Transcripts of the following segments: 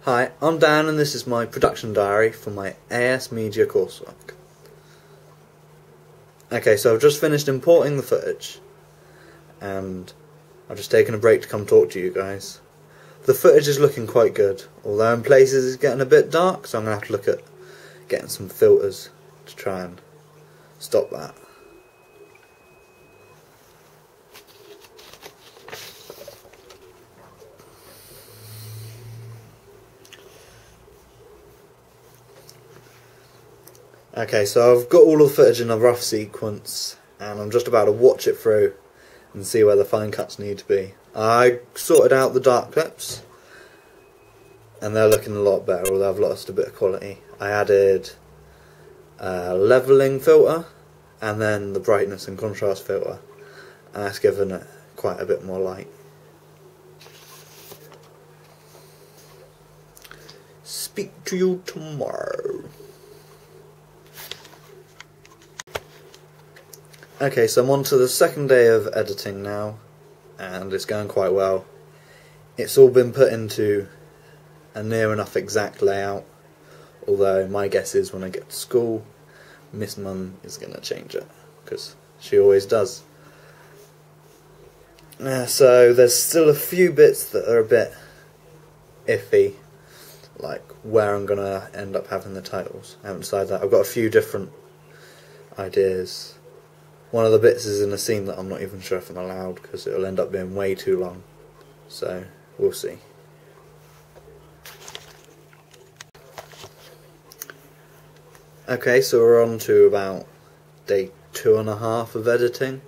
Hi, I'm Dan and this is my production diary for my AS Media coursework. Okay, so I've just finished importing the footage and I've just taken a break to come talk to you guys. The footage is looking quite good, although in places it's getting a bit dark, so I'm going to have to look at getting some filters to try and stop that. Okay, so I've got all of the footage in a rough sequence and I'm just about to watch it through and see where the fine cuts need to be. I sorted out the dark clips and they're looking a lot better, although I've lost a bit of quality. I added a levelling filter and then the brightness and contrast filter, and that's given it quite a bit more light. Speak to you tomorrow. Okay, so I'm on to the second day of editing now, and it's going quite well. It's all been put into a near enough exact layout, although my guess is when I get to school, Miss Mum is going to change it, because she always does. So there's still a few bits that are a bit iffy, like where I'm going to end up having the titles. I haven't decided that. I've got a few different ideas. One of the bits is in a scene that I'm not even sure if I'm allowed because it'll end up being way too long. So, we'll see. Okay, so we're on to about day 2.5 of editing.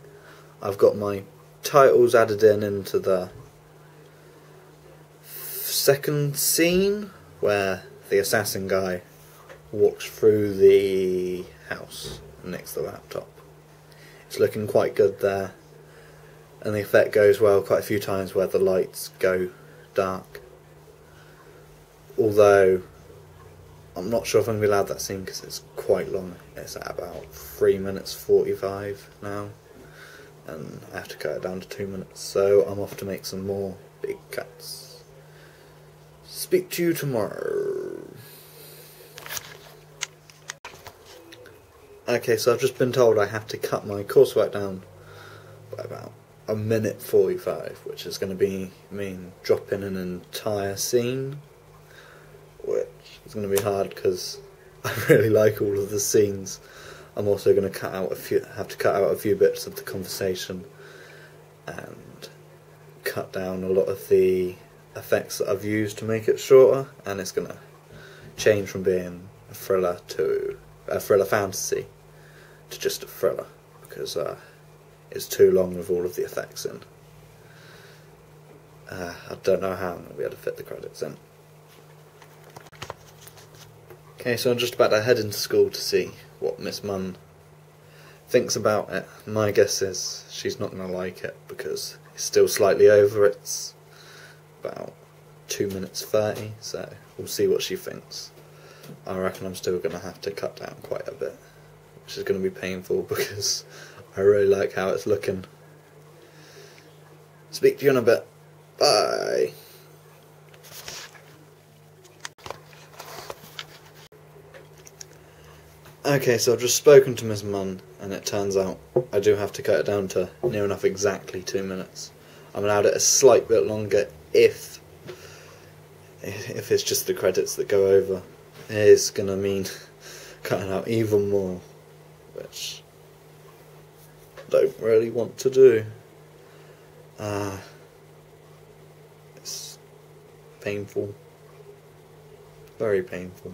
I've got my titles added into the second scene where the assassin guy walks through the house next to the laptop. It's looking quite good there, and the effect goes well quite a few times where the lights go dark. Although I'm not sure if I'm going to be allowed that scene because it's quite long. It's at about 3 minutes 45 now, and I have to cut it down to 2 minutes, so I'm off to make some more big cuts. Speak to you tomorrow. Okay, so I've just been told I have to cut my coursework down by about 1:45, which is going to mean dropping an entire scene, which is going to be hard because I really like all of the scenes. I'm also going to have to cut out a few bits of the conversation and cut down a lot of the effects that I've used to make it shorter, and it's going to change from being a thriller to a thriller fantasy to just a thriller, because it's too long with all of the effects in. I don't know how I'm going to be able to fit the credits in. Okay, so I'm just about to head into school to see what Miss Munn thinks about it. My guess is she's not going to like it because it's still slightly over. It's about 2 minutes 30, so we'll see what she thinks. I reckon I'm still going to have to cut down quite a bit, which is going to be painful because I really like how it's looking. Speak to you in a bit. Bye. Okay, so I've just spoken to Miss Munn, and it turns out I do have to cut it down to near enough exactly 2 minutes. I'm allowed it a slight bit longer if it's just the credits that go over. It is going to mean cutting out even more, which I don't really want to do. It's painful. Very painful.